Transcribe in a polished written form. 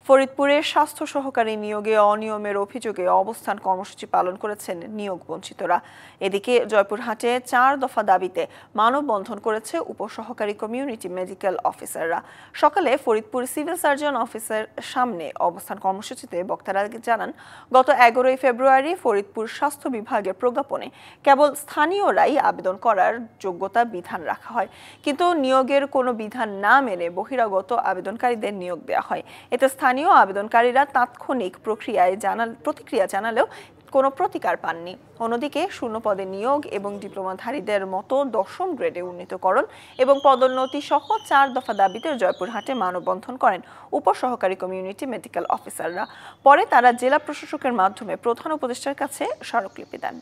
ফরিদপুরে স্বাস্থ্য সহকারী নিয়োগে অনিয়মের অভিযোগে অবস্থান কর্মসূচি পালন করেছেন নিয়োগ বঞ্চিতরা। এদিকে জয়পুরহাটে 4 দফা দাবিতে মানববন্ধন করেছে উপসহকারী কমিউনিটি মেডিকেল অফিসাররা। সকালে ফরিদপুর সিভিল সার্জন অফিসের সামনে অবস্থান কর্মসূচিতে বক্তারা জানান, গত 11 ফেব্রুয়ারি ফরিদপুর স্বাস্থ্য বিভাগের প্রজ্ঞাপনে কেবল স্থানীয়রাই আবেদন করার যোগ্যতা বিধান রাখা হয়, কিন্তু নিয়োগের কোনো বিধান না মেনে বহিরাগত আবেদনকারীদের নিয়োগ দেওয়া হয়। এতে স্থানীয় আবেদনকারীরা তাৎক্ষণিক প্রতিক্রিয়া জানালেও কোনো প্রতিকার পাননি। অন্যদিকে শূন্য পদে নিয়োগ এবং ডিপ্লোমাধারীদের মতো 10ম গ্রেডে উন্নীতকরণ এবং পদোন্নতি সহ 4 দফা দাবিতে জয়পুরহাটে মানববন্ধন করেন উপসহকারী কমিউনিটি মেডিকেল অফিসাররা। পরে তারা জেলা প্রশাসকের মাধ্যমে প্রধান উপদেষ্টার কাছে স্মারকলিপি দেন।